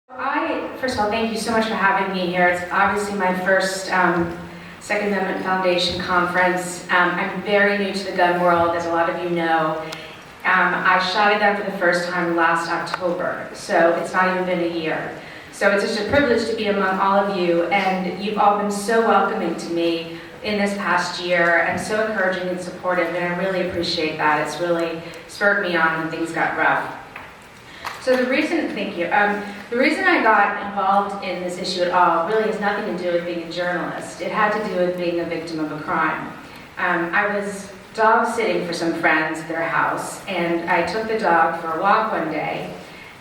First of all, thank you so much for having me here. It's obviously my first Second Amendment Foundation conference. I'm very new to the gun world, as a lot of you know. I shot a gun for the first time last October, so it's not even been a year. So it's just a privilege to be among all of you, and you've all been so welcoming to me in this past year, and so encouraging and supportive, and I really appreciate that. It's really spurred me on when things got rough. So the reason, thank you, the reason I got involved in this issue at all really has nothing to do with being a journalist. It had to do with being a victim of a crime. I was dog sitting for some friends at their house, and I took the dog for a walk one day,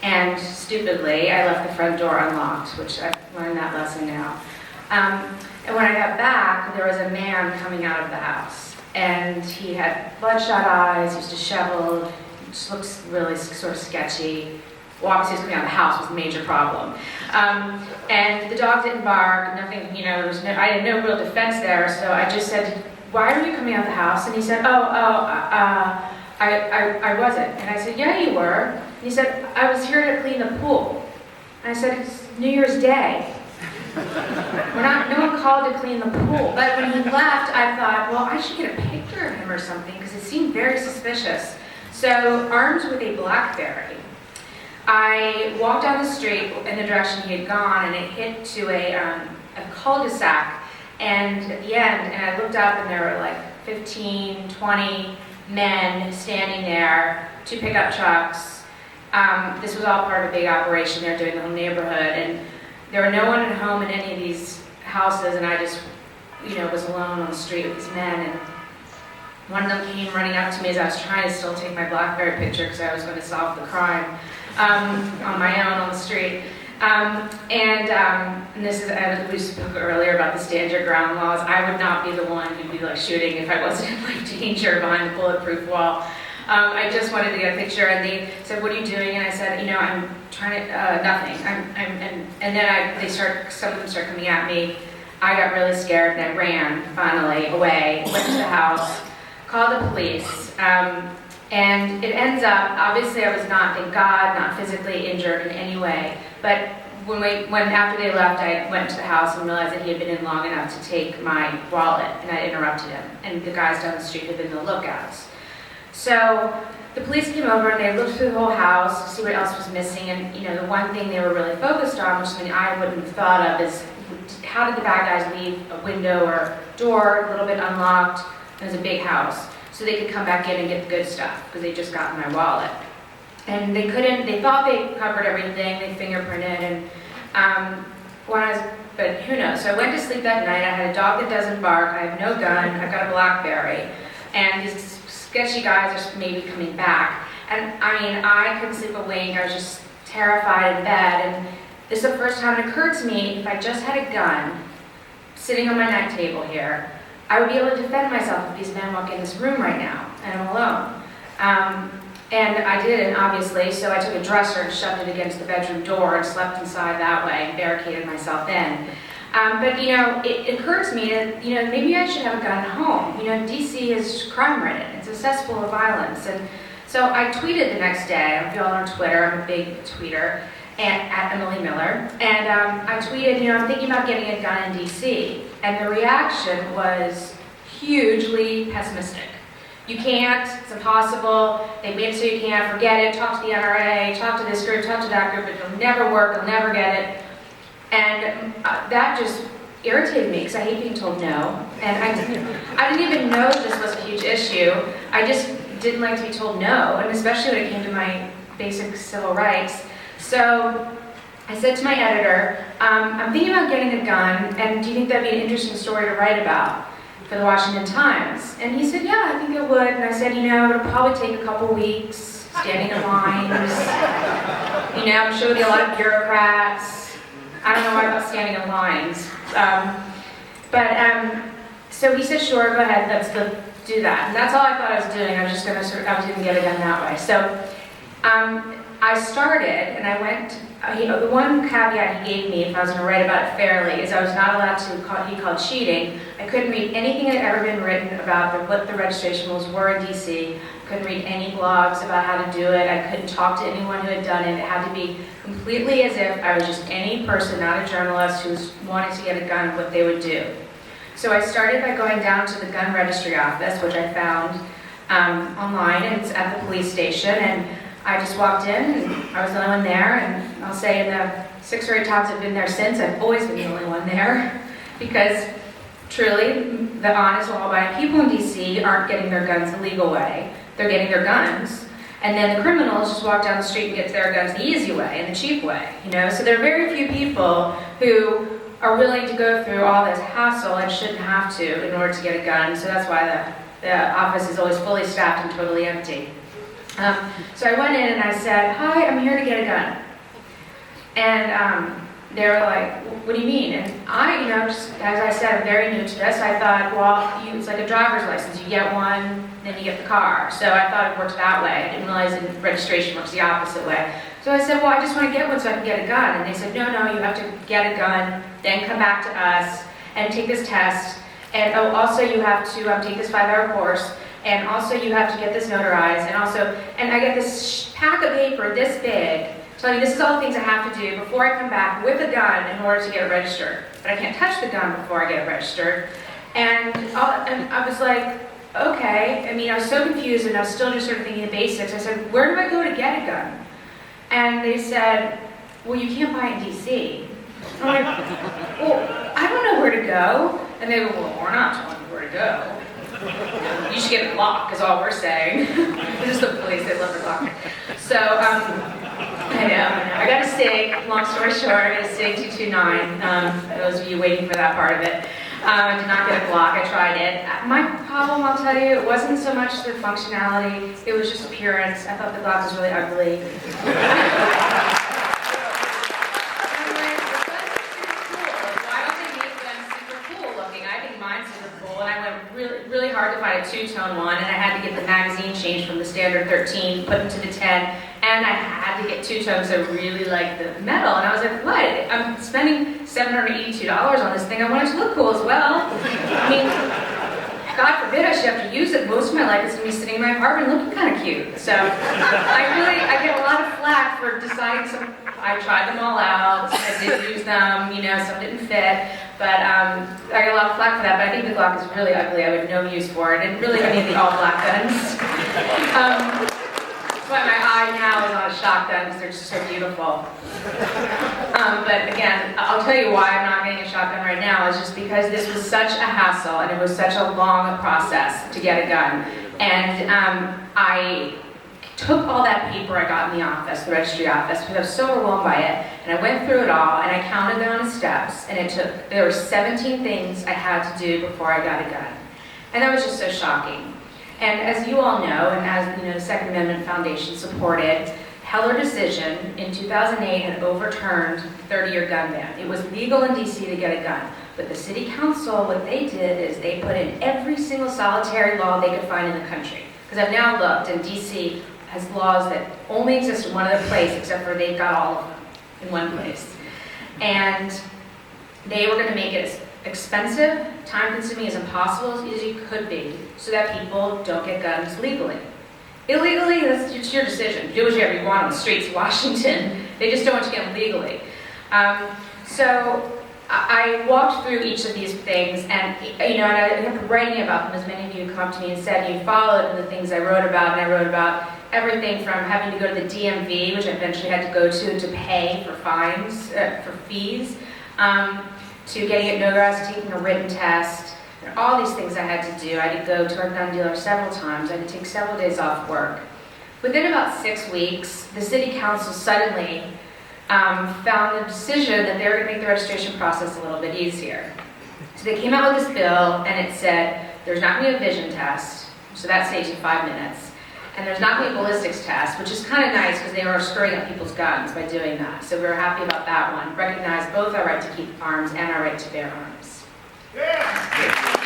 and stupidly, I left the front door unlocked, which I've learned that lesson now. And when I got back, there was a man coming out of the house, and he had bloodshot eyes, he was disheveled, just looks really sort of sketchy. Walks, he was coming out of the house was a major problem. And the dog didn't bark, nothing, you know, I had no real defense there, so I just said, "Why are you coming out of the house?" And he said, I wasn't. And I said, "Yeah, you were." And he said, "I was here to clean the pool." And I said, "It's New Year's Day. No one called to clean the pool." But when he left, I thought, well, I should get a picture of him or something, because it seemed very suspicious. So, armed with a BlackBerry, I walked down the street in the direction he had gone, and it hit to a cul-de-sac, and at the end, and I looked up, and there were like 15, 20 men standing there, 2 pickup trucks. This was all part of a big operation. They were doing the whole neighborhood, and there were no one at home in any of these houses, and I just, was alone on the street with these men, and one of them came running up to me as I was trying to still take my BlackBerry picture because I was going to solve the crime on my own on the street. And this is, we spoke earlier about the stand your ground laws. I would not be the one who'd be like shooting if I wasn't in like danger behind the bulletproof wall. I just wanted to get a picture, and they said, "What are you doing?" And I said, "I'm trying to, nothing." And then some of them start coming at me. I got really scared, and I ran finally away, went to the house, called the police, and it ends up, obviously I was not, thank God, not physically injured in any way, but when after they left, I went to the house and realized that he had been in long enough to take my wallet, and I interrupted him, and the guys down the street had been the lookouts. So the police came over, and they looked through the whole house to see what else was missing, and the one thing they were really focused on, which something I wouldn't have thought of, is how did the bad guys leave a window or door a little bit unlocked? It was a big house, so they could come back in and get the good stuff, because they just got my wallet. And they thought they covered everything, they fingerprinted, and but who knows. So I went to sleep that night, I had a dog that doesn't bark, I have no gun, I've got a BlackBerry, and these sketchy guys are maybe coming back. And I couldn't sleep a wink, I was just terrified in bed, and this is the first time it occurred to me, if I just had a gun sitting on my night table here, I would be able to defend myself if these men walk in this room right now, and I'm alone. And I didn't, obviously, so I took a dresser and shoved it against the bedroom door and slept inside that way and barricaded myself in. But it occurred to me that, maybe I should have a gun at home. DC is crime-ridden, it's a cesspool of violence. And so I tweeted the next day, I'm on Twitter, I'm a big tweeter, at Emily Miller, and I tweeted, I'm thinking about getting a gun in DC, and the reaction was hugely pessimistic. You can't, it's impossible, they made it so you can't, forget it, talk to the NRA, talk to this group, talk to that group, it'll never work, they'll never get it. And that just irritated me, because I hate being told no, and I didn't even know this was a huge issue. I just didn't like to be told no, and especially when it came to my basic civil rights. So I said to my editor, I'm thinking about getting a gun, and do you think that'd be an interesting story to write about for the Washington Times? And he said, yeah, I think it would. And I said, it'll probably take a couple weeks, standing in lines. I'm sure there'll be a lot of bureaucrats. I don't know why about standing in lines. So he said, sure, go ahead, let's do that. And that's all I thought I was doing. I was going to get a gun that way. So I started, and I went, the one caveat he gave me, if I was going to write about it fairly, is I was not allowed to, he called cheating. I couldn't read anything that had ever been written about what the registration rules were in DC. I couldn't read any blogs about how to do it. I couldn't talk to anyone who had done it. It had to be completely as if I was just any person, not a journalist, who was wanting to get a gun, what they would do. So I started by going down to the gun registry office, which I found online, and it's at the police station, and I just walked in, and I was the only one there, and I'll say in the 6 or 8 times I've been there since, I've always been the only one there, because truly, the honest, law-abiding people in DC aren't getting their guns the legal way. They're getting their guns, and then the criminals just walk down the street and get their guns the easy way and the cheap way, you know? So there are very few people who are willing to go through all this hassle and shouldn't have to in order to get a gun, so that's why the office is always fully staffed and totally empty. So I went in and I said, "Hi, I'm here to get a gun." And they were like, "What do you mean?" And I, just as I said, I'm very new to this. I thought, well, it's like a driver's license. You get one, then you get the car. So I thought it worked that way. I didn't realize that registration works the opposite way. So I said, well, I just want to get one so I can get a gun. And they said, no, you have to get a gun, then come back to us and take this test. And also you have to take this 5-hour course. And also you have to get this notarized, and I get this pack of paper this big, telling me this is all the things I have to do before I come back with a gun in order to get it registered. But I can't touch the gun before I get it registered. And I was like, okay. I was so confused, and I was still just sort of thinking the basics. I said, where do I go to get a gun? And they said, well, you can't buy it in DC. I'm like, well, I don't know where to go. And they were, well, we're not telling you where to go. You should get a Glock, is all we're saying. This is the police, they love the Glock. So, I know. I got a SIG, long story short, I got a SIG 229. Those of you waiting for that part of it. I did not get a Glock, I tried it. My problem, I'll tell you, it wasn't so much the functionality, it was just appearance. I thought the Glock was really ugly. Really hard to find a 2-tone one, and I had to get the magazine changed from the standard 13, put into the 10, and I had to get 2-tones. I really liked the metal, and I was like, what? I'm spending $782 on this thing. I want it to look cool as well. God forbid I should have to use it. Most of my life is going to be sitting in my apartment looking kind of cute. So I get a lot of flack for deciding some. I tried them all out. I did use them. Some didn't fit. But I get a lot of flack for that. But I think the Glock is really ugly. I would have no use for it. And really any of the all-black guns. That's why my eye now is on a shotgun, because they're just so beautiful. But again, I'll tell you why I'm not getting a shotgun right now, is just because this was such a hassle, and it was such a long process to get a gun. And I took all that paper I got in the office, the registry office, because I was so overwhelmed by it, and I went through it all, and I counted down the steps, and there were 17 things I had to do before I got a gun. And that was just so shocking. And as you all know, and as the Second Amendment Foundation supported, Heller decision in 2008 had overturned the 30-year gun ban. It was legal in DC to get a gun. But the city council, what they did is they put in every single solitary law they could find in the country. Because I've now looked, and DC has laws that only exist in one other place, except for they've got all of them in one place. And they were going to make it as expensive, time-consuming, as impossible as you could be, so that people don't get guns legally. Illegally, that's just your decision. Do whatever you want on the streets of Washington. They just don't want you to get them legally. So I walked through each of these things, and and I kept writing about them, as many of you come up to me and said you followed the things I wrote about, and I wrote about everything from having to go to the DMV, which I eventually had to go to pay for fines, for fees, to getting it notarized, to taking a written test, and all these things I had to do. I had to go to our gun dealer several times. I had to take several days off work. Within about 6 weeks, the city council suddenly found the decision that they were going to make the registration process a little bit easier. So they came out with this bill, and it said there's not going to be a vision test, so that saves you 5 minutes. And there's not going to be a ballistics test, which is kind of nice because they were screwing up people's guns by doing that. So we were happy about that one. Recognize both our right to keep arms and our right to bear arms. Yeah.